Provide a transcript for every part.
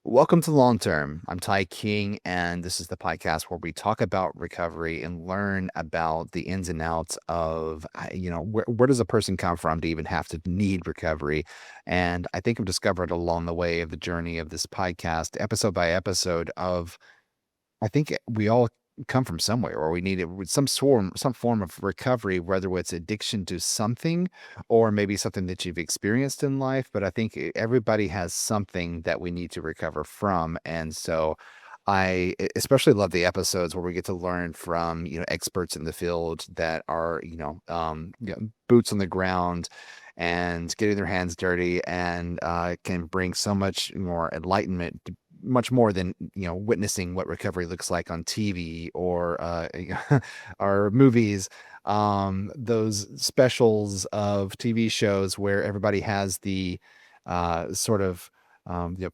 Welcome to Long Term. I'm Ty King, and this is the podcast where we talk about recovery and learn about the ins and outs of, where does a person come from to even have to need recovery? And I think I've discovered along the way of the journey of this podcast, episode by episode, of I think we all come from somewhere, or we need it with some form of recovery, whether it's addiction to something or maybe something that you've experienced in life. But I think everybody has something that we need to recover from. And so especially love the episodes where we get to learn from, experts in the field that are, boots on the ground and getting their hands dirty and can bring so much more enlightenment, much more than witnessing what recovery looks like on TV or or movies. Those specials of TV shows where everybody has the sort of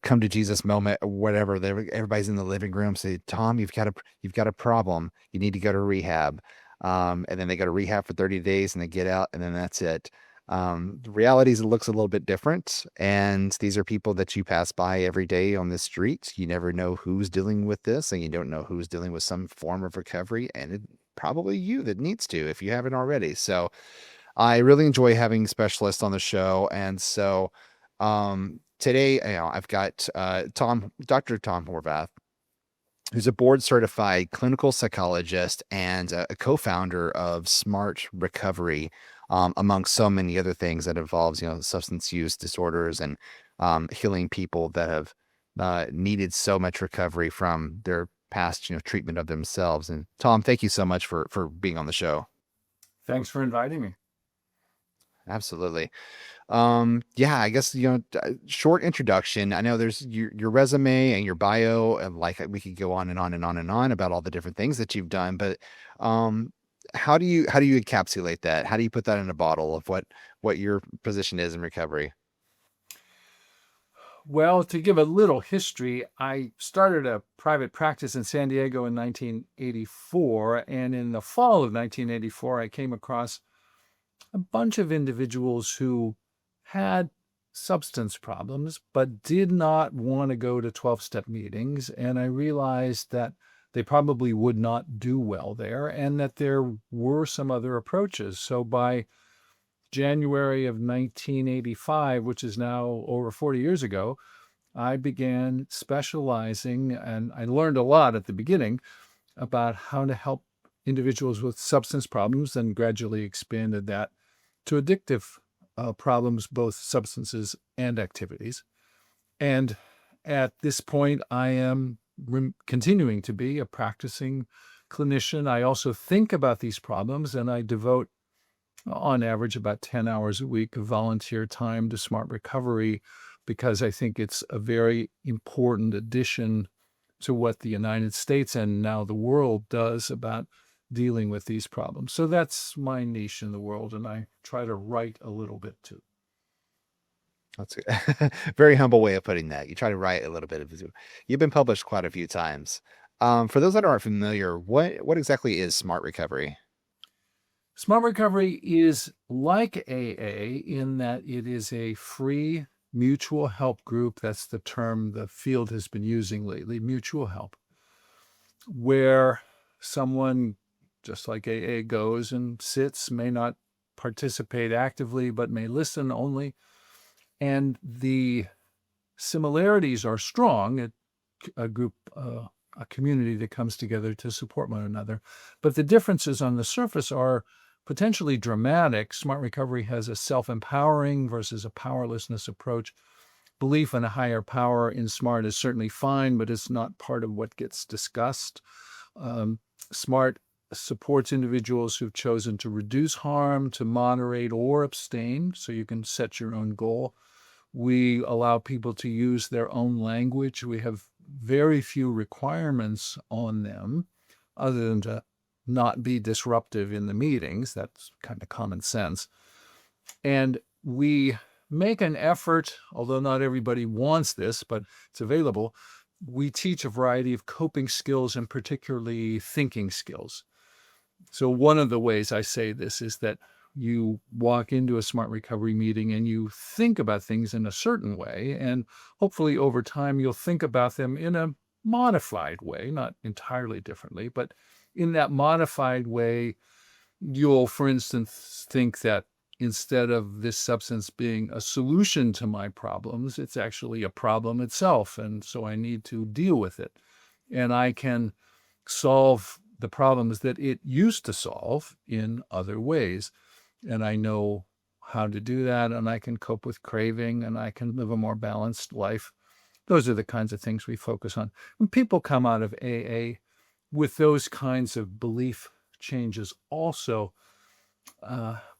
come to Jesus moment or whatever. Everybody's in the living room. Say, Tom, you've got a problem. You need to go to rehab. And then they go to rehab for 30 days and they get out, and then that's it. The reality is it looks a little bit different. And these are people that you pass by every day on the street. You never know who's dealing with this, and you don't know who's dealing with some form of recovery. And probably you that needs to, if you haven't already. So I really enjoy having specialists on the show. And so today, I've got Dr. Tom Horvath, who's a board certified clinical psychologist and a co-founder of Smart Recovery, among so many other things that involves, substance use disorders and healing people that have needed so much recovery from their past, treatment of themselves. And Tom, thank you so much for being on the show. Thanks for inviting me. Absolutely. Yeah, I guess, short introduction. I know there's your resume and your bio, and like we could go on and on and on and on about all the different things that you've done, but um how do you encapsulate that? How do you put that in a bottle of what your position is in recovery? Well, to give a little history, I started a private practice in San Diego in 1984. And in the fall of 1984, I came across a bunch of individuals who had substance problems, but did not want to go to 12-step meetings. And I realized that they probably would not do well there and that there were some other approaches. So by January of 1985, which is now over 40 years ago, I began specializing, and I learned a lot at the beginning about how to help individuals with substance problems, and gradually expanded that to addictive problems, both substances and activities. And at this point, I am continuing to be a practicing clinician. I also think about these problems, and I devote on average about 10 hours a week of volunteer time to Smart Recovery, because I think it's a very important addition to what the United States and now the world does about dealing with these problems. So that's my niche in the world, and I try to write a little bit too. That's a very humble way of putting that. You try to write a little bit of you've been published quite a few times. For those that aren't familiar, what exactly is Smart Recovery? Smart Recovery is like AA in that it is a free mutual help group. That's the term the field has been using lately, mutual help, where someone, just like AA, goes and sits, may not participate actively, but may listen only. And the similarities are strong. A group, a community that comes together to support one another. But the differences on the surface are potentially dramatic. Smart Recovery has a self-empowering versus a powerlessness approach. Belief in a higher power in Smart is certainly fine, but it's not part of what gets discussed. Smart supports individuals who've chosen to reduce harm, to moderate or abstain, so you can set your own goal. We allow people to use their own language. We have very few requirements on them other than to not be disruptive in the meetings. That's kind of common sense. And we make an effort, although not everybody wants this, but it's available. We teach a variety of coping skills and particularly thinking skills. So one of the ways I say this is that you walk into a smart recovery meeting and you think about things in a certain way, and hopefully over time you'll think about them in a modified way, not entirely differently, but in that modified way, you'll, for instance, think that instead of this substance being a solution to my problems, it's actually a problem itself. And so I need to deal with it. And I can solve the problems that it used to solve in other ways. And I know how to do that. And I can cope with craving and I can live a more balanced life. Those are the kinds of things we focus on. When people come out of AA with those kinds of belief changes also,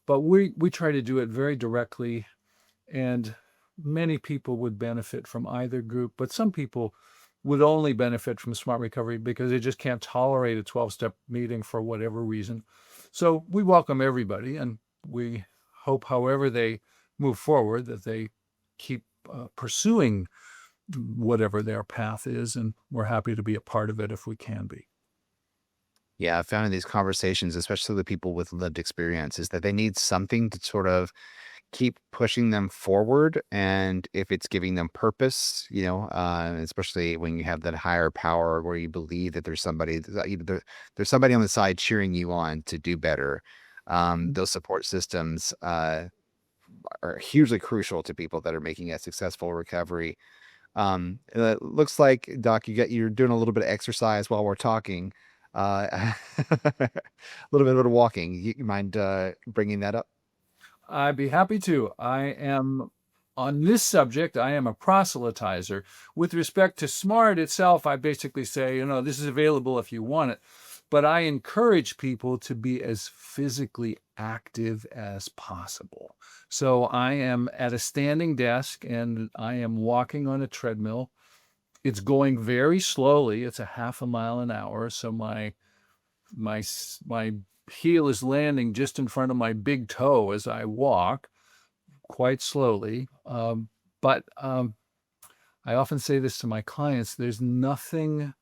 but we try to do it very directly, and many people would benefit from either group, but some people would only benefit from smart recovery because they just can't tolerate a 12-step meeting for whatever reason. So we welcome everybody, and we hope, however they move forward, that they keep pursuing whatever their path is, and we're happy to be a part of it if we can be. Yeah, I found in these conversations, especially the people with lived experience, is that they need something to sort of keep pushing them forward. And if it's giving them purpose, especially when you have that higher power where you believe that there's somebody, there's somebody on the side cheering you on to do better. Those support systems are hugely crucial to people that are making a successful recovery. It looks like, Doc, you're doing a little bit of exercise while we're talking. A little bit of walking. You mind bringing that up? I'd be happy to. On this subject, I am a proselytizer. With respect to SMART itself, I basically say, this is available if you want it. But I encourage people to be as physically active as possible. So I am at a standing desk and I am walking on a treadmill. It's going very slowly. It's a half a mile an hour. So my heel is landing just in front of my big toe as I walk quite slowly. But I often say this to my clients, there's nothing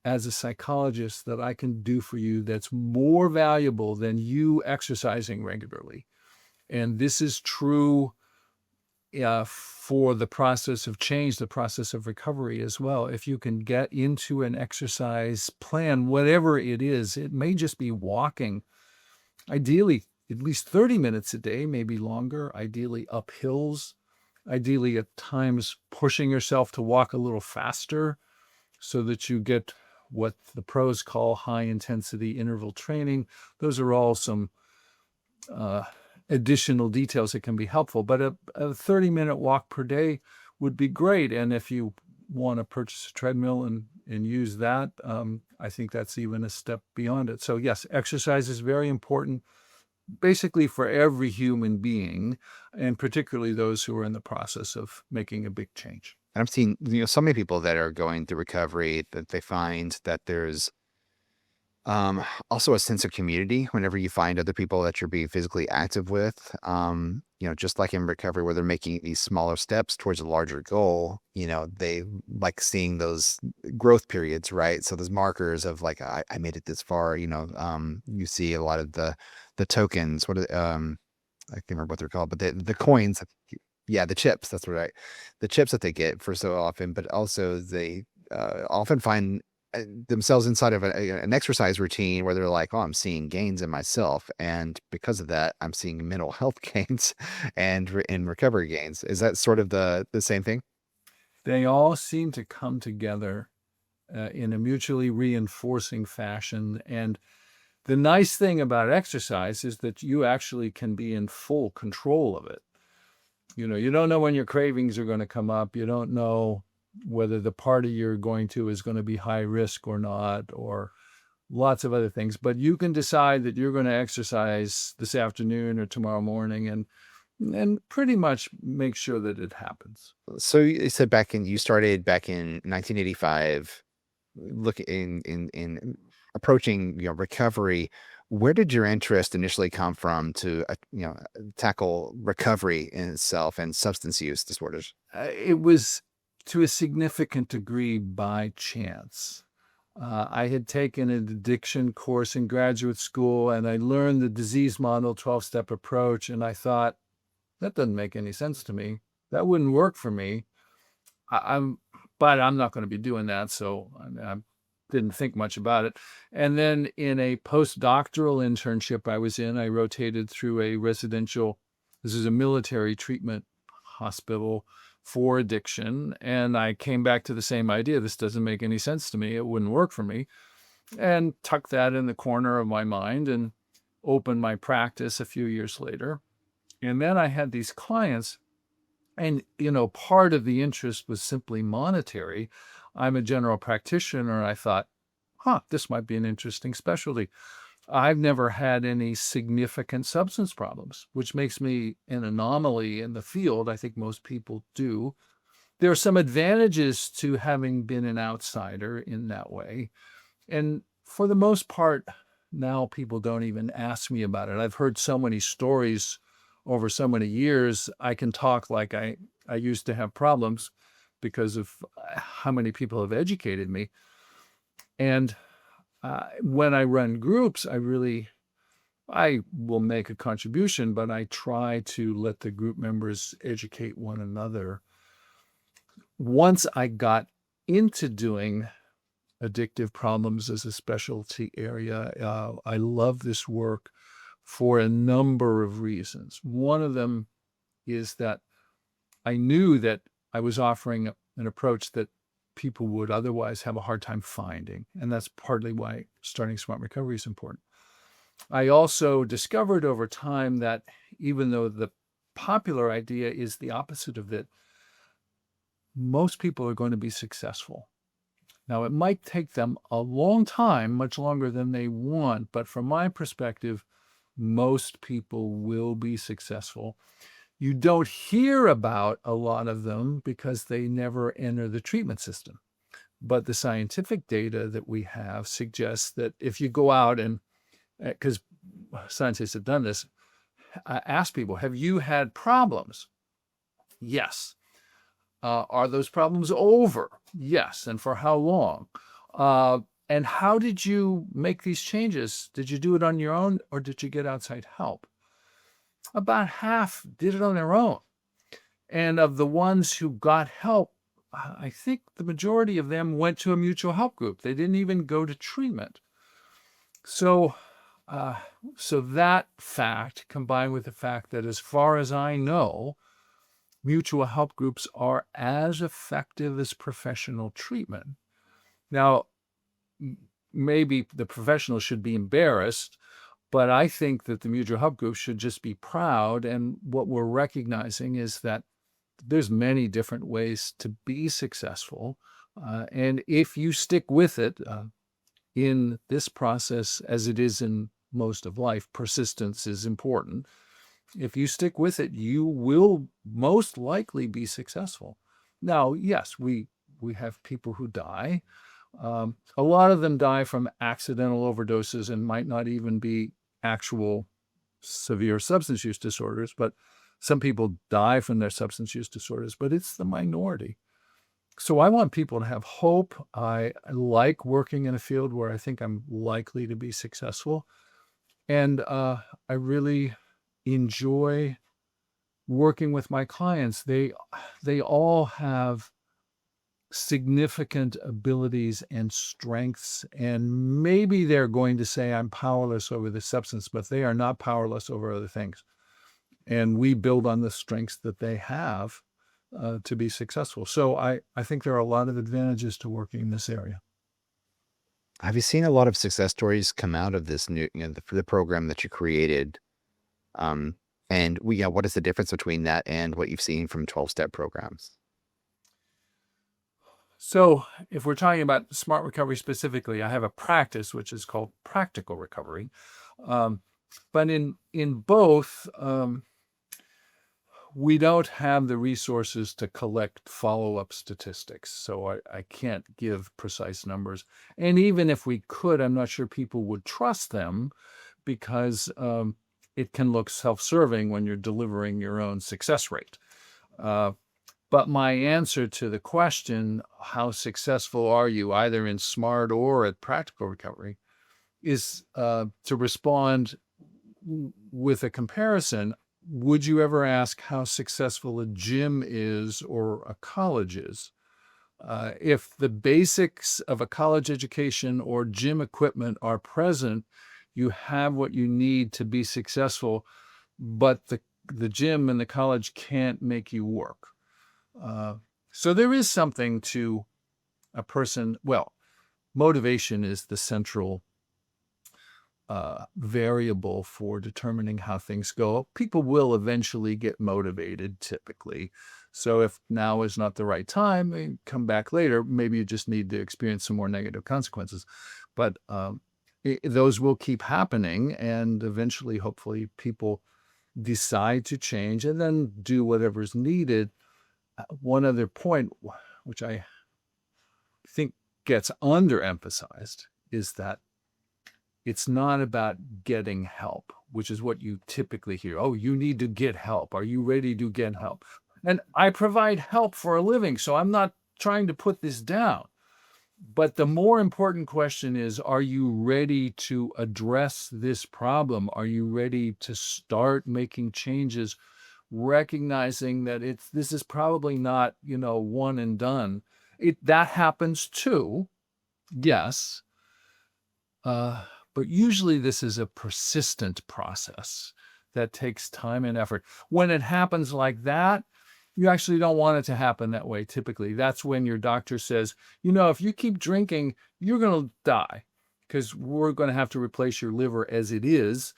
as a psychologist that I can do for you that's more valuable than you exercising regularly. And this is true for the process of change, the process of recovery as well. If you can get into an exercise plan, whatever it is, it may just be walking, ideally at least 30 minutes a day, maybe longer, ideally up hills, ideally at times pushing yourself to walk a little faster so that you get what the pros call high intensity interval training. Those are all some additional details that can be helpful, but a 30-minute walk per day would be great. And if you want to purchase a treadmill and use that, I think that's even a step beyond it. So yes, exercise is very important, basically for every human being, and particularly those who are in the process of making a big change. And I've seen, so many people that are going through recovery that they find that there's also a sense of community whenever you find other people that you're being physically active with. Just like in recovery where they're making these smaller steps towards a larger goal, they like seeing those growth periods, right? So those markers of like, I made it this far, you see a lot of the tokens, I can't remember what they're called, but the coins, yeah, the chips, that's right. The chips that they get for so often, but also they often find themselves inside of an exercise routine where they're like, oh, I'm seeing gains in myself. And because of that, I'm seeing mental health gains and in recovery gains. Is that sort of the same thing? They all seem to come together in a mutually reinforcing fashion. And the nice thing about exercise is that you actually can be in full control of it. You don't know when your cravings are going to come up. You don't know whether the party you're going to is going to be high risk or not, or lots of other things. But you can decide that you're going to exercise this afternoon or tomorrow morning and pretty much make sure that it happens. So you said you started back in 1985, looking in approaching recovery. Where did your interest initially come from to tackle recovery in itself and substance use disorders? It was to a significant degree by chance. I had taken an addiction course in graduate school and I learned the disease model 12-step approach. And I thought, that doesn't make any sense to me. That wouldn't work for me. I'm, but I'm not going to be doing that. So I didn't think much about it. And then in a postdoctoral internship I was in, I rotated through a residential, this is a military treatment hospital for addiction. And I came back to the same idea. This doesn't make any sense to me. It wouldn't work for me. And tucked that in the corner of my mind and opened my practice a few years later. And then I had these clients, and part of the interest was simply monetary. I'm a general practitioner, and I thought, this might be an interesting specialty. I've never had any significant substance problems, which makes me an anomaly in the field. I think most people do. There are some advantages to having been an outsider in that way. And for the most part, now people don't even ask me about it. I've heard so many stories over so many years. I can talk like I used to have problems because of how many people have educated me. And when I run groups, I will make a contribution, but I try to let the group members educate one another. Once I got into doing addictive problems as a specialty area, I love this work for a number of reasons. One of them is that I knew that I was offering an approach that people would otherwise have a hard time finding. And that's partly why starting Smart Recovery is important. I also discovered over time that even though the popular idea is the opposite of it, most people are going to be successful. Now, it might take them a long time, much longer than they want, but from my perspective, most people will be successful. You don't hear about a lot of them because they never enter the treatment system. But the scientific data that we have suggests that if you go out and, because scientists have done this, ask people, have you had problems? Yes. Are those problems over? Yes. And for how long? And how did you make these changes? Did you do it on your own or did you get outside help? About half did it on their own. And of the ones who got help, I think the majority of them went to a mutual help group. They didn't even go to treatment. So that fact, combined with the fact that as far as I know, mutual help groups are as effective as professional treatment. Now, maybe the professionals should be embarrassed, but I think that the mutual help group should just be proud. And what we're recognizing is that there's many different ways to be successful. And if you stick with it in this process, as it is in most of life, persistence is important. If you stick with it, you will most likely be successful. Now, yes, we have people who die. A lot of them die from accidental overdoses and might not even be actual severe substance use disorders, but some people die from their substance use disorders, but it's the minority. So I want people to have hope. I like working in a field where I think I'm likely to be successful. And I really enjoy working with my clients. They all have significant abilities and strengths, and maybe they're going to say I'm powerless over the substance, but they are not powerless over other things. And we build on the strengths that they have to be successful. So I think there are a lot of advantages to working in this area. Have you seen a lot of success stories come out of this new, the program that you created? And what is the difference between that and what you've seen from 12-step programs? So if we're talking about smart recovery specifically, I have a practice which is called practical recovery. But in both, we don't have the resources to collect follow-up statistics. So I can't give precise numbers. And even if we could, I'm not sure people would trust them because it can look self-serving when you're delivering your own success rate. But my answer to the question, how successful are you either in smart or at practical recovery, is to respond with a comparison. Would you ever ask how successful a gym is or a college is? If the basics of a college education or gym equipment are present, you have what you need to be successful, but the gym and the college can't make you work. Uh, so there is something to a person. Well, motivation is the central variable for determining how things go. People will eventually get motivated, typically. So if now is not the right time, come back later. Maybe you just need to experience some more negative consequences. But those will keep happening, and eventually, hopefully, people decide to change and then do whatever's needed. One other point, which I think gets underemphasized, is that it's not about getting help, which is what you typically hear. Oh, you need to get help. Are you ready to get help? And I provide help for a living, so I'm not trying to put this down. But the more important question is, are you ready to address this problem? Are you ready to start making changes, recognizing that this is probably not, one and done. That happens too, yes. Uh, but usually this is a persistent process that takes time and effort. When it happens like that, you actually don't want it to happen that way typically. That's when your doctor says, if you keep drinking, you're going to die because we're going to have to replace your liver as it is.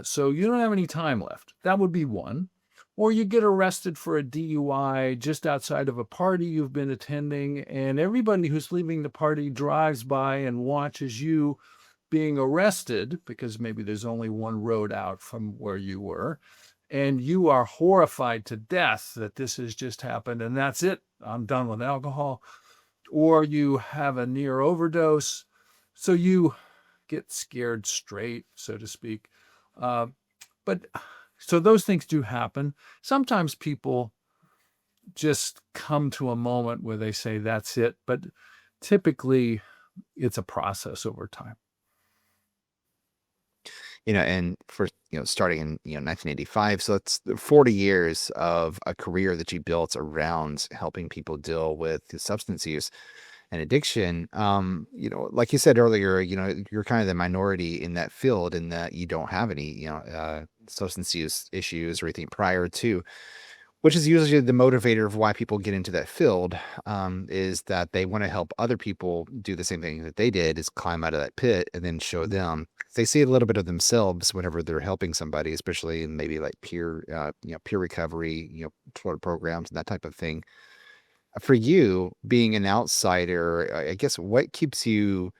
So you don't have any time left. That would be one. Or you get arrested for a DUI just outside of a party you've been attending, and everybody who's leaving the party drives by and watches you being arrested because maybe there's only one road out from where you were. And you are horrified to death that this has just happened and that's it. I'm done with alcohol. Or you have a near overdose. So you get scared straight, so to speak. But so those things do happen. Sometimes people just come to a moment where they say, that's it. But typically, it's a process over time. And for, starting in, 1985, so it's 40 years of a career that you built around helping people deal with substance use and addiction. Like you said earlier, you're kind of the minority in that field in that you don't have any, substance use issues or anything prior to, which is usually the motivator of why people get into that field, is that they want to help other people do the same thing that they did, is climb out of that pit and then show them. They see a little bit of themselves whenever they're helping somebody, especially in maybe like peer recovery, sort of programs and that type of thing. For you, being an outsider, I guess what keeps you,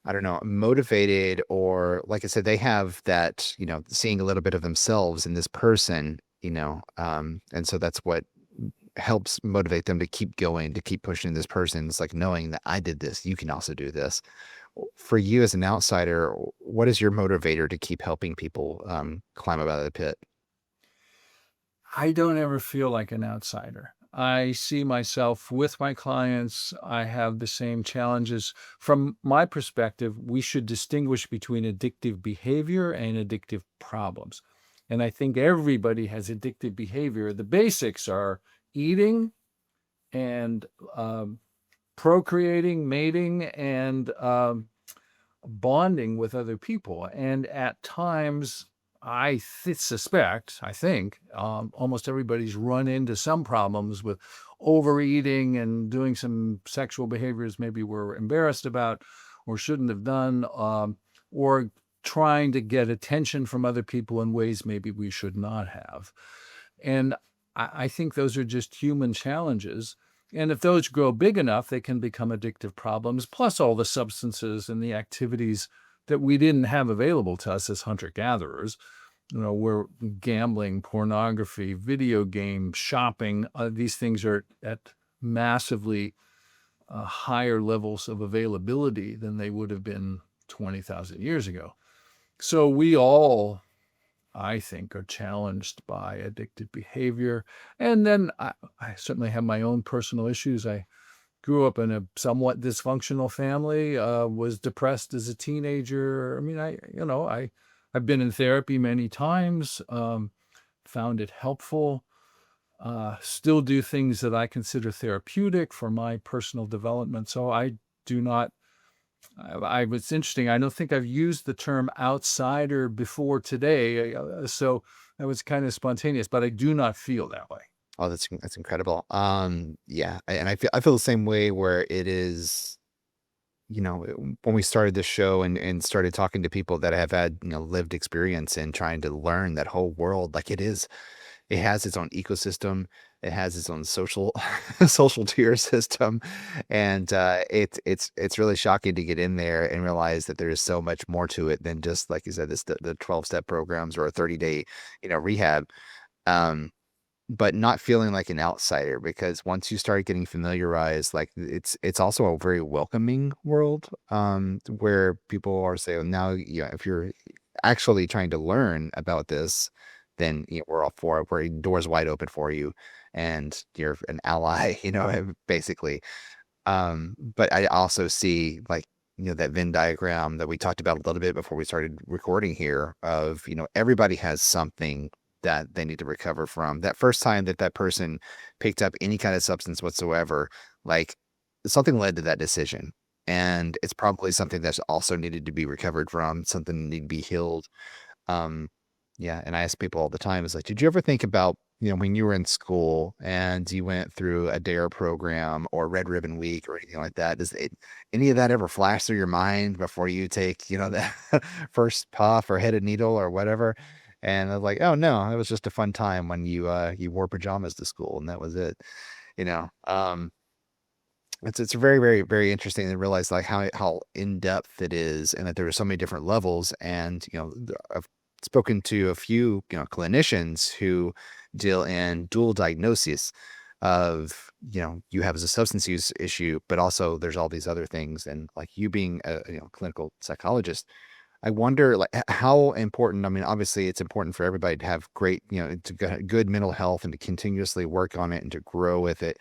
I don't know, motivated, or like I said, they have that, seeing a little bit of themselves in this person, and so that's what helps motivate them to keep going, to keep pushing this person. It's like knowing that I did this, you can also do this. For you as an outsider, what is your motivator to keep helping people climb up out of the pit? I don't ever feel like an outsider. I see myself with my clients. I have the same challenges. From my perspective, we should distinguish between addictive behavior and addictive problems. And I think everybody has addictive behavior. The basics are eating and procreating, mating, and bonding with other people. And at times, I suspect, I think, almost everybody's run into some problems with overeating and doing some sexual behaviors maybe we're embarrassed about or shouldn't have done, or trying to get attention from other people in ways maybe we should not have. And I think those are just human challenges. And if those grow big enough, they can become addictive problems, plus all the substances and the activities that we didn't have available to us as hunter-gatherers. We're gambling, pornography, video games, shopping. These things are at massively higher levels of availability than they would have been 20,000 years ago. So we all I think, are challenged by addictive behavior. And then I certainly have my own personal issues. I grew up in a somewhat dysfunctional family, was depressed as a teenager. I mean, I've been in therapy many times, found it helpful, still do things that I consider therapeutic for my personal development. So I do not I it's interesting, I don't think I've used the term outsider before today, so that was kinda spontaneous, but I do not feel that way. Oh, that's incredible. Yeah, and I feel the same way where it is, when we started this show and started talking to people that have had, lived experience and trying to learn that whole world, like it has its own ecosystem. It has its own social social tier system, and it's really shocking to get in there and realize that there is so much more to it than just like you said, the 12-step programs or a 30-day, rehab. Um, but not feeling like an outsider because once you start getting familiarized, like it's also a very welcoming world, where people are saying now, if you're actually trying to learn about this, then we're all for it. We're doors wide open for you, and you're an ally, basically. But I also see like, that Venn diagram that we talked about a little bit before we started recording here of, everybody has something that they need to recover from. That first time that that person picked up any kind of substance whatsoever, like something led to that decision. And it's probably something that's also needed to be recovered from, something that need to be healed. um, yeah, and I ask people all the time, is like, did you ever think about, when you were in school and you went through a DARE program or Red Ribbon Week or anything like that? Any of that ever flash through your mind before you take, that first puff or hit a needle or whatever? And I'm like, oh no, it was just a fun time when you wore pajamas to school and that was it. You know, it's very, very, very interesting to realize like how in depth it is, and that there are so many different levels. And I've spoken to a few clinicians who deal in dual diagnoses of you have as a substance use issue, but also there's all these other things. And like you being a clinical psychologist, I wonder like how important. I mean, obviously, it's important for everybody to have great to good mental health and to continuously work on it and to grow with it,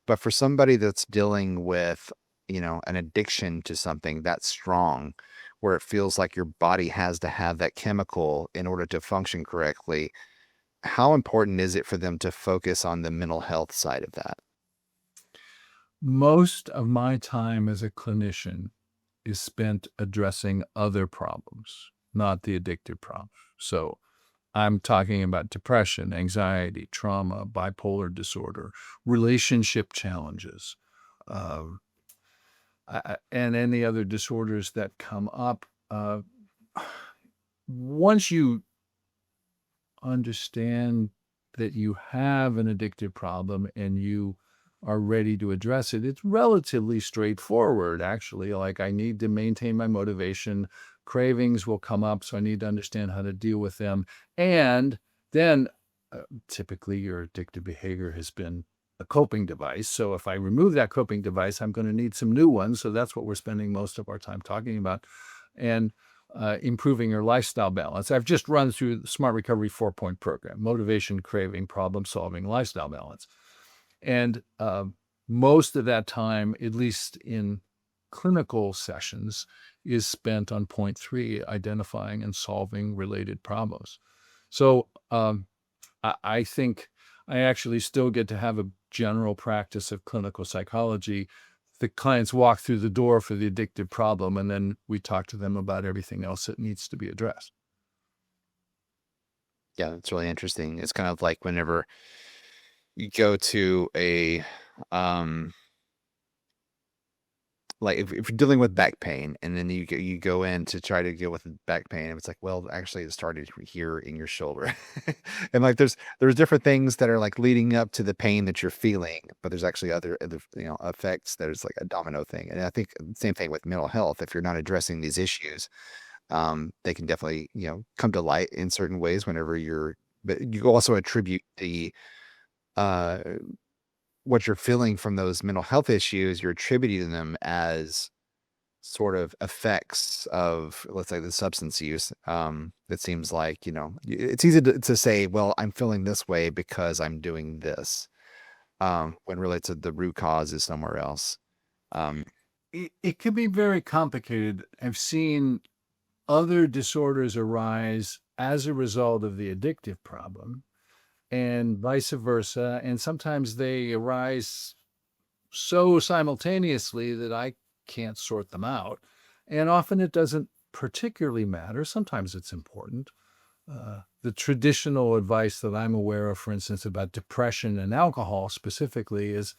but for somebody that's dealing with, an addiction to something that's strong, where it feels like your body has to have that chemical in order to function correctly, how important is it for them to focus on the mental health side of that? Most of my time as a clinician is spent addressing other problems, not the addictive problems. So I'm talking about depression, anxiety, trauma, bipolar disorder, relationship challenges, uh, and any other disorders that come up. Once you understand that you have an addictive problem and you are ready to address it, it's relatively straightforward, actually. Like, I need to maintain my motivation. Cravings will come up, so I need to understand how to deal with them. And then typically, your addictive behavior has been a coping device. So, if I remove that coping device, I'm going to need some new ones. So, that's what we're spending most of our time talking about. And improving your lifestyle balance. I've just run through the Smart Recovery 4-point program: motivation, craving, problem solving, lifestyle balance. And most of that time, at least in clinical sessions, is spent on point three, identifying and solving related problems. So I think I actually still get to have a general practice of clinical psychology. The clients walk through the door for the addictive problem, and then we talk to them about everything else that needs to be addressed. Yeah, it's really interesting. It's kind of like whenever you go to um, like if you're dealing with back pain and then you go in to try to deal with the back pain, and it's like, well, actually it started here in your shoulder. And like there's different things that are like leading up to the pain that you're feeling, but there's actually other effects. There's like a domino thing. And I think same thing with mental health. If you're not addressing these issues, they can definitely, come to light in certain ways whenever but you also attribute uh what you're feeling from those mental health issues, you're attributing them as sort of effects of, let's say, the substance use, it seems like, it's easy to say, well, I'm feeling this way because I'm doing this, when really the root cause is somewhere else. Um, It can be very complicated. I've seen other disorders arise as a result of the addictive problem and vice versa. And sometimes they arise so simultaneously that I can't sort them out. And often it doesn't particularly matter. Sometimes it's important. The traditional advice that I'm aware of, for instance, about depression and alcohol specifically, is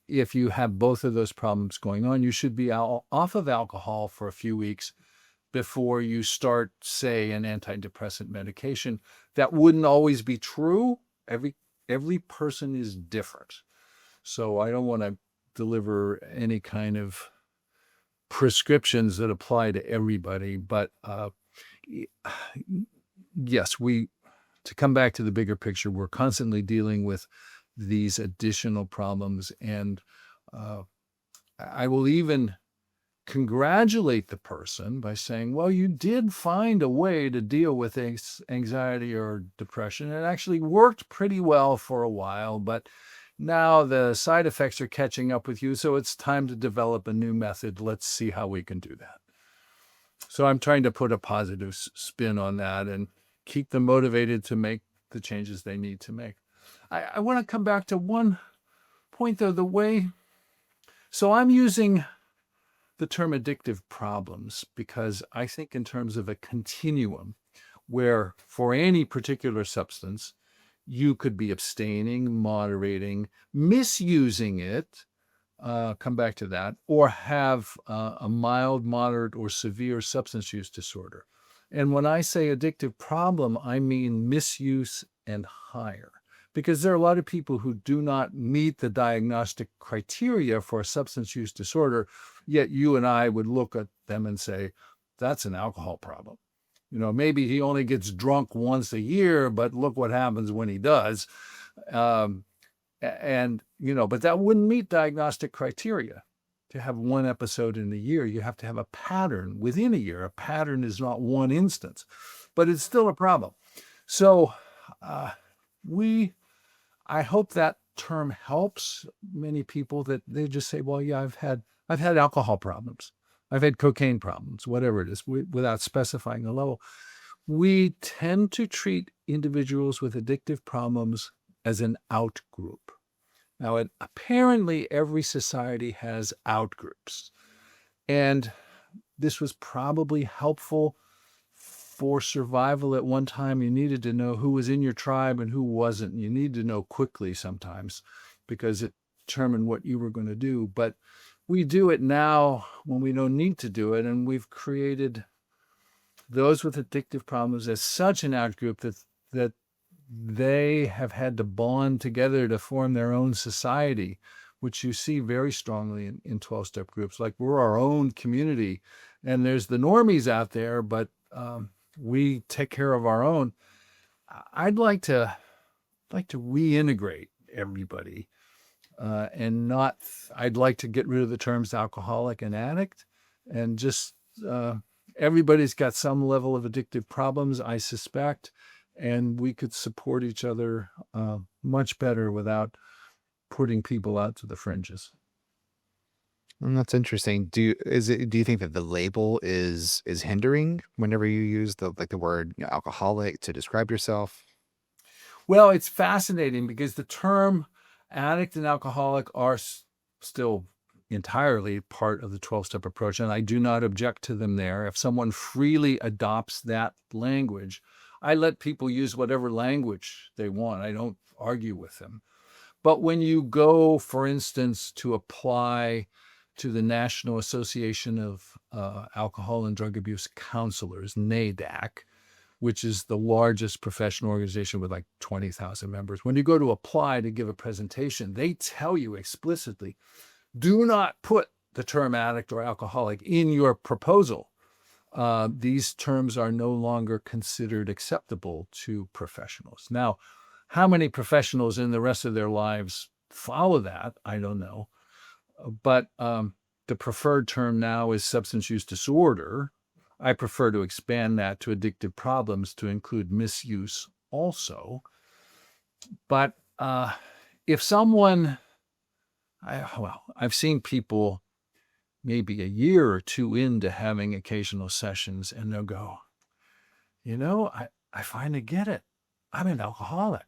if you have both of those problems going on, you should be off of alcohol for a few weeks before you start, say, an antidepressant medication. That wouldn't always be true. Every person is different. So I don't want to deliver any kind of prescriptions that apply to everybody. But yes, to come back to the bigger picture, we're constantly dealing with these additional problems. And I will even congratulate the person by saying, well, you did find a way to deal with anxiety or depression. It actually worked pretty well for a while, but now the side effects are catching up with you. So it's time to develop a new method. Let's see how we can do that. So I'm trying to put a positive spin on that and keep them motivated to make the changes they need to make. I want to come back to one point, though, so I'm using the term addictive problems because I think in terms of a continuum where for any particular substance, you could be abstaining, moderating, misusing it, come back to that, or have a mild, moderate, or severe substance use disorder. And when I say addictive problem, I mean misuse and higher, because there are a lot of people who do not meet the diagnostic criteria for a substance use disorder, yet you and I would look at them and say, that's an alcohol problem. Maybe he only gets drunk once a year, but look what happens when he does. But that wouldn't meet diagnostic criteria. To have one episode in a year, you have to have a pattern within a year. A pattern is not one instance, but it's still a problem. So I hope that term helps many people, that they just say, well, yeah, I've had alcohol problems. I've had cocaine problems, whatever it is, without specifying the level. We tend to treat individuals with addictive problems as an out group. Now, apparently every society has out groups. And this was probably helpful for survival at one time. You needed to know who was in your tribe and who wasn't. You need to know quickly sometimes because it determined what you were going to do. But we do it now when we don't need to do it. And we've created those with addictive problems as such an out group that they have had to bond together to form their own society, which you see very strongly in 12-step groups. Like, we're our own community, and there's the normies out there, but we take care of our own. I'd like to reintegrate everybody, and not. I'd like to get rid of the terms alcoholic and addict, and just everybody's got some level of addictive problems, I suspect, and we could support each other much better without putting people out to the fringes. And that's interesting. Do you think that the label is hindering whenever you use the word, alcoholic to describe yourself? Well, it's fascinating because the term addict and alcoholic are still entirely part of the 12-step approach, and I do not object to them there. If someone freely adopts that language, I let people use whatever language they want. I don't argue with them. But when you go, for instance, to apply to the National Association of Alcohol and Drug Abuse Counselors, NADAC, which is the largest professional organization with like 20,000 members, when you go to apply to give a presentation, they tell you explicitly, do not put the term addict or alcoholic in your proposal. These terms are no longer considered acceptable to professionals. Now, how many professionals in the rest of their lives follow that, I don't know. But the preferred term now is substance use disorder. I prefer to expand that to addictive problems to include misuse also. But if someone, I've seen people maybe a year or two into having occasional sessions, and they'll go, I finally get it. I'm an alcoholic.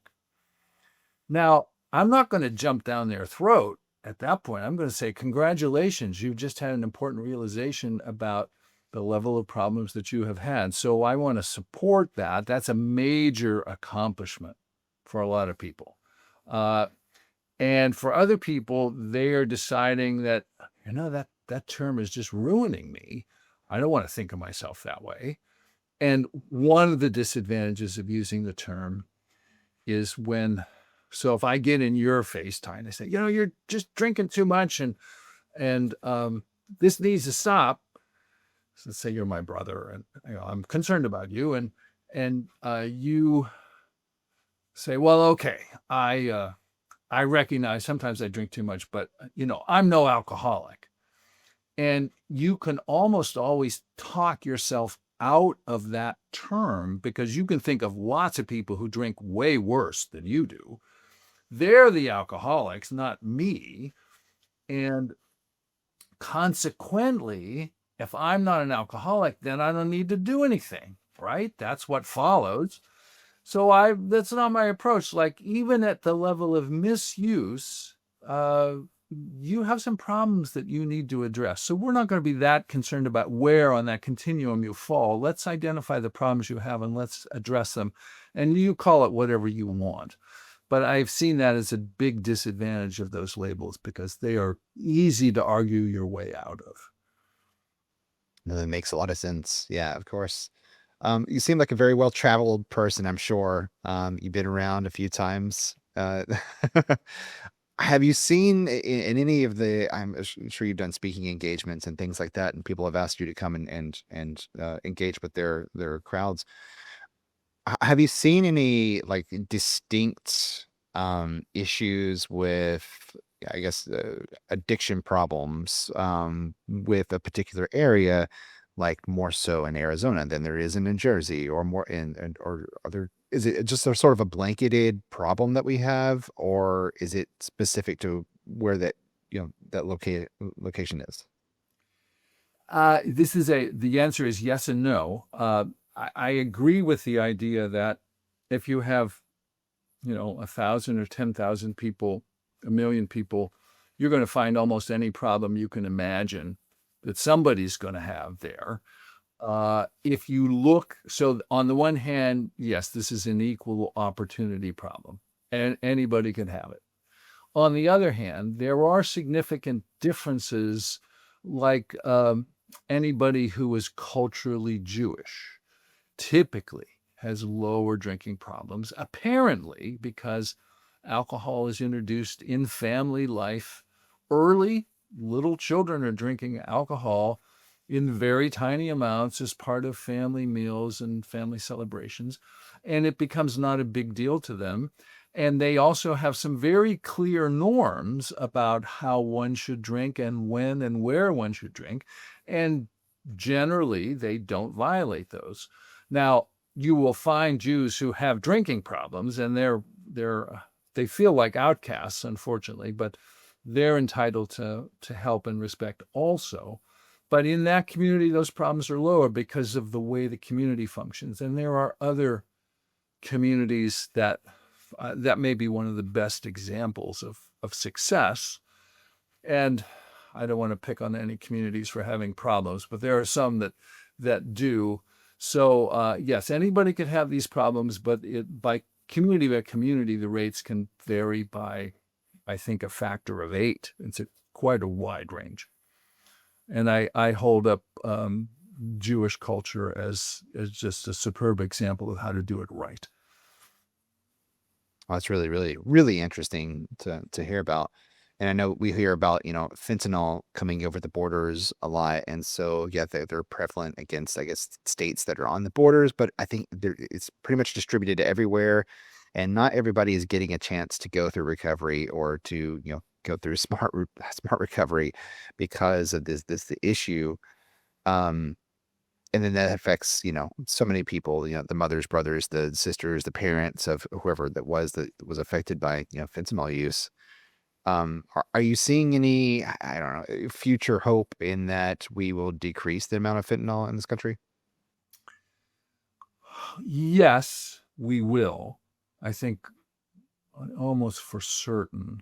Now, I'm not going to jump down their throat at that point. I'm going to say, congratulations, you've just had an important realization about the level of problems that you have had. So I want to support that. That's a major accomplishment for a lot of people. And for other people, they are deciding that, that term is just ruining me. I don't want to think of myself that way. And one of the disadvantages of using the term is so if I get in your face, Ty, and I say, you're just drinking too much and this needs to stop. So let's say you're my brother and I'm concerned about you and you say, well, okay, I recognize sometimes I drink too much, but I'm no alcoholic. And you can almost always talk yourself out of that term because you can think of lots of people who drink way worse than you do. They're the alcoholics, not me. And consequently, if I'm not an alcoholic, then I don't need to do anything, right? That's what follows. So that's not my approach. Like even at the level of misuse, you have some problems that you need to address. So we're not going to be that concerned about where on that continuum you fall. Let's identify the problems you have and let's address them. And you call it whatever you want. But I've seen that as a big disadvantage of those labels because they are easy to argue your way out of. No, that makes a lot of sense. Yeah, of course. You seem like a very well-traveled person, I'm sure. You've been around a few times. Have you seen in any of I'm sure you've done speaking engagements and things like that, and people have asked you to come and engage with their crowds. Have you seen any like distinct issues with, I guess, addiction problems with a particular area, like more so in Arizona than there is in New Jersey, or more or other? Is it just a sort of a blanketed problem that we have, or is it specific to where that location is? The answer is yes and no. I agree with the idea that if you have, 1,000 or 10,000 people, 1,000,000 people, you're going to find almost any problem you can imagine that somebody's going to have there. If you look, so on the one hand, yes, this is an equal opportunity problem, and anybody can have it. On the other hand, there are significant differences, like anybody who is culturally Jewish typically has lower drinking problems, apparently because alcohol is introduced in family life early. Little children are drinking alcohol in very tiny amounts as part of family meals and family celebrations, and it becomes not a big deal to them. And they also have some very clear norms about how one should drink and when and where one should drink. And generally, they don't violate those. Now, you will find Jews who have drinking problems, and they feel like outcasts, unfortunately, but they're entitled to help and respect also. But in that community, those problems are lower because of the way the community functions. And there are other communities that may be one of the best examples of success. And I don't want to pick on any communities for having problems, but there are some that do. So yes, anybody could have these problems, but by community, the rates can vary by, I think, a factor of 8. It's quite a wide range. And I hold up Jewish culture as just a superb example of how to do it right. Well, that's really, really, really interesting to hear about. And I know we hear about, fentanyl coming over the borders a lot. And so, yeah, they're prevalent against, I guess, states that are on the borders, but I think it's pretty much distributed everywhere. And not everybody is getting a chance to go through recovery or to, go through smart recovery because of this issue. Um, and then that affects, so many people, the mothers, brothers, the sisters, the parents of whoever that was affected by, fentanyl use. Are you seeing any, I don't know, future hope in that we will decrease the amount of fentanyl in this country? Yes, we will. I think almost for certain.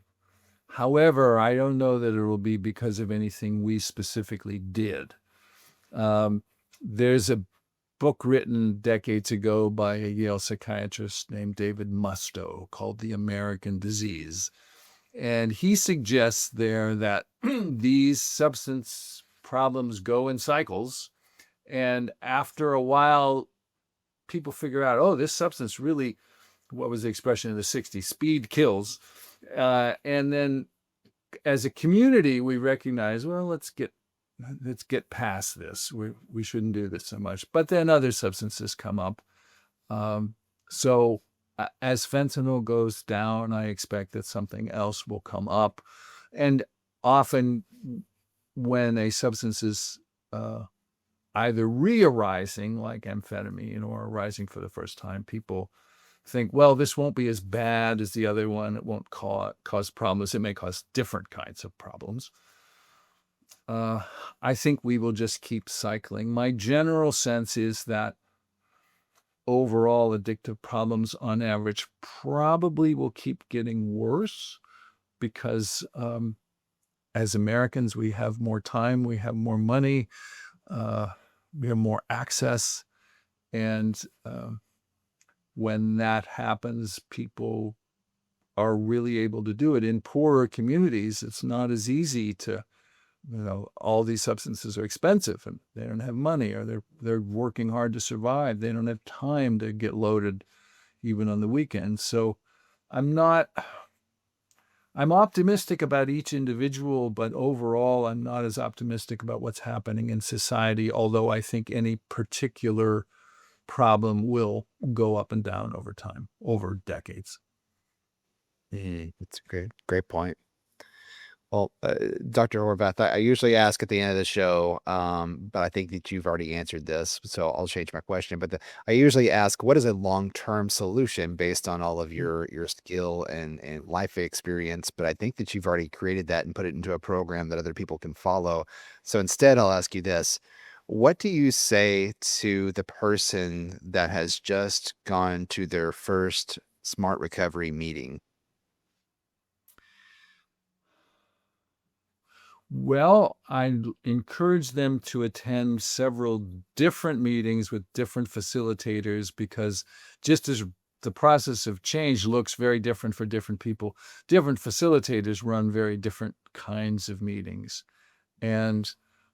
However, I don't know that it will be because of anything we specifically did. There's a book written decades ago by a Yale psychiatrist named David Musto called The American Disease. And he suggests there that these substance problems go in cycles. And after a while, people figure out, oh, this substance really, what was the expression in the 60s? Speed kills. And then as a community, we recognize, well, let's get past this. We shouldn't do this so much. But then other substances come up. So as fentanyl goes down, I expect that something else will come up. And often when a substance is either re-arising, like amphetamine, or arising for the first time, people think, well, this won't be as bad as the other one. It won't cause problems. It may cause different kinds of problems. I think we will just keep cycling. My general sense is that overall addictive problems on average probably will keep getting worse because as Americans, we have more time, we have more money, we have more access. And when that happens, people are really able to do it. In poorer communities, it's not as easy to, all these substances are expensive and they don't have money, or they're working hard to survive. They don't have time to get loaded even on the weekends. So I'm optimistic about each individual, but overall, I'm not as optimistic about what's happening in society, although I think any particular problem will go up and down over time, over decades. That's a great point. Well, Dr. Horvath, I usually ask at the end of the show, but I think that you've already answered this, so I'll change my question. But I usually ask, what is a long-term solution based on all of your skill and life experience? But I think that you've already created that and put it into a program that other people can follow. So instead, I'll ask you this. What do you say to the person that has just gone to their first smart recovery meeting? Well, I encourage them to attend several different meetings with different facilitators because just as the process of change looks very different for different people, different facilitators run very different kinds of meetings. And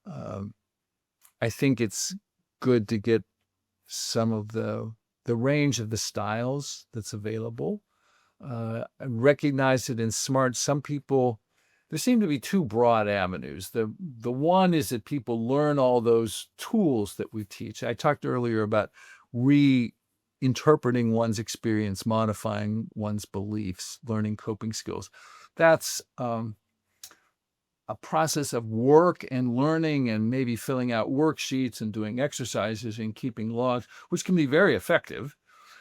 um, I think it's good to get some of the range of the styles that's available. I recognize it in SMART. Some people, there seem to be two broad avenues. The one is that people learn all those tools that we teach. I talked earlier about reinterpreting one's experience, modifying one's beliefs, learning coping skills. That's a process of work and learning and maybe filling out worksheets and doing exercises and keeping logs, which can be very effective.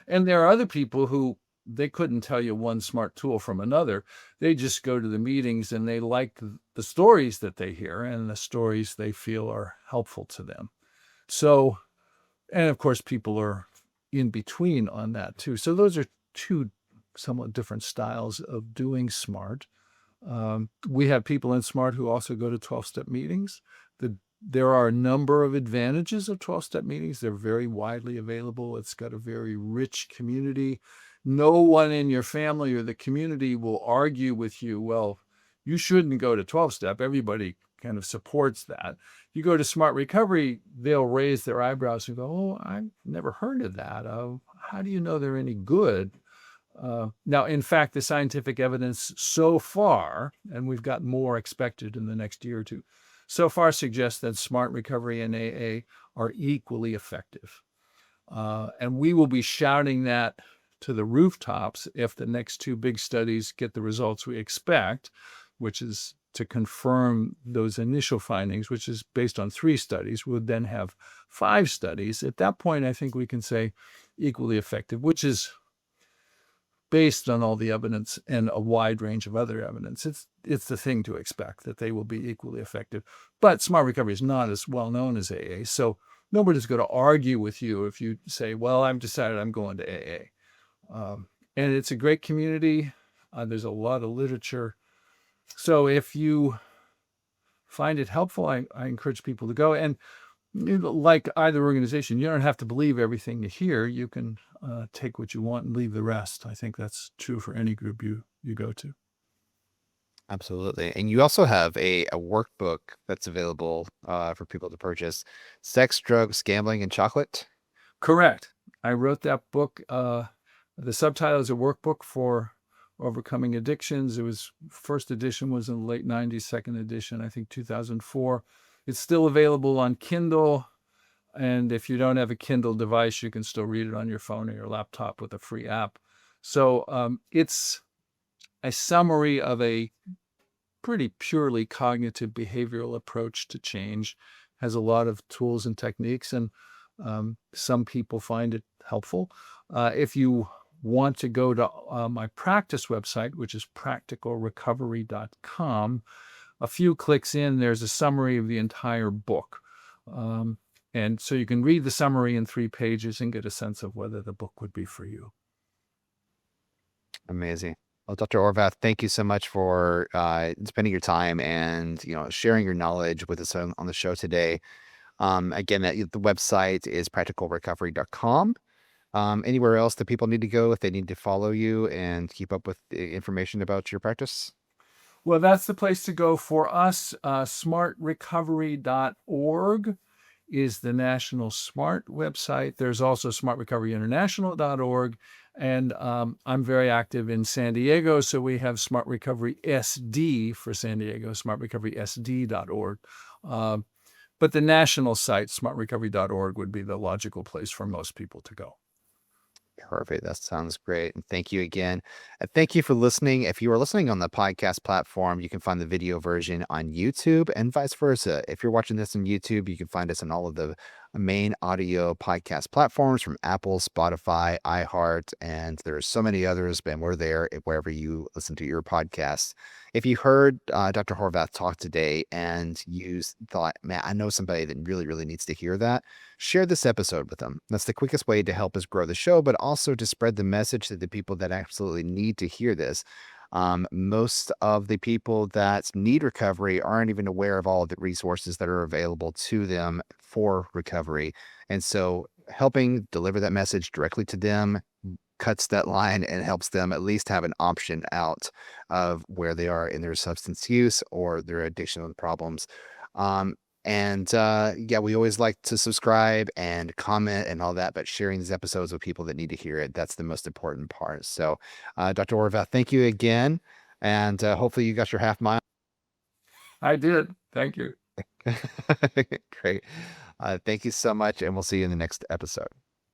And there are other people who they couldn't tell you one smart tool from another. They just go to the meetings and they like the stories that they hear and the stories they feel are helpful to them. So, and of course, people are in between on that too. So those are two somewhat different styles of doing SMART. We have people in SMART who also go to 12-step meetings. There are a number of advantages of 12-step meetings. They're very widely available. It's got a very rich community. No one in your family or the community will argue with you, well, you shouldn't go to 12-step. Everybody kind of supports that. You go to Smart Recovery, they'll raise their eyebrows and go, oh, I've never heard of that. How do you know they're any good? Now, in fact, the scientific evidence so far, and we've got more expected in the next year or two, so far suggests that Smart Recovery and AA are equally effective. And we will be shouting that to the rooftops if the next two big studies get the results we expect, which is to confirm those initial findings, which is based on 3 studies, would then have 5 studies. At that point, I think we can say equally effective, which is based on all the evidence and a wide range of other evidence. It's the thing to expect that they will be equally effective. But Smart Recovery is not as well known as AA, so nobody's going to argue with you if you say, well, I've decided I'm going to AA. And it's a great community. There's a lot of literature. So if you find it helpful, I encourage people to go. And like either organization, you don't have to believe everything you hear. You can take what you want and leave the rest. I think that's true for any group you go to. Absolutely. And you also have a workbook that's available for people to purchase: Sex, Drugs, Gambling, and Chocolate. Correct. I wrote that book. The subtitle is a workbook for overcoming addictions. It was first edition was in the late 90s, second edition, I think 2004. It's still available on Kindle. And if you don't have a Kindle device, you can still read it on your phone or your laptop with a free app. So it's a summary of a pretty purely cognitive behavioral approach to change. Has a lot of tools and techniques, and some people find it helpful. If you want to go to my practice website, which is practicalrecovery.com, a few clicks in, there's a summary of the entire book. And so you can read the summary in 3 pages and get a sense of whether the book would be for you. Amazing. Well, Dr. Horvath, thank you so much for spending your time and sharing your knowledge with us on the show today. Again, the website is practicalrecovery.com. Anywhere else that people need to go if they need to follow you and keep up with the information about your practice? Well, that's the place to go for us. Smartrecovery.org is the national SMART website. There's also smartrecoveryinternational.org. And I'm very active in San Diego, so we have Smart Recovery SD for San Diego, smartrecoverysd.org. But the national site, smartrecovery.org, would be the logical place for most people to go. Perfect. That sounds great. And thank you again. And thank you for listening. If you are listening on the podcast platform, you can find the video version on YouTube and vice versa. If you're watching this on YouTube, you can find us on all of the main audio podcast platforms from Apple, Spotify, iHeart, and there's so many others, but we're there wherever you listen to your podcasts. If you heard Dr. Horvath talk today and you thought, man, I know somebody that really, really needs to hear that, share this episode with them. That's the quickest way to help us grow the show, but also to spread the message to the people that absolutely need to hear this. Most of the people that need recovery aren't even aware of all of the resources that are available to them for recovery. And so helping deliver that message directly to them cuts that line and helps them at least have an option out of where they are in their substance use or their addiction problems. Yeah, we always like to subscribe and comment and all that, but sharing these episodes with people that need to hear it, that's the most important part. So, Dr. Horvath, thank you again. And hopefully you got your half mile. I did. Thank you. Great. Thank you so much. And we'll see you in the next episode.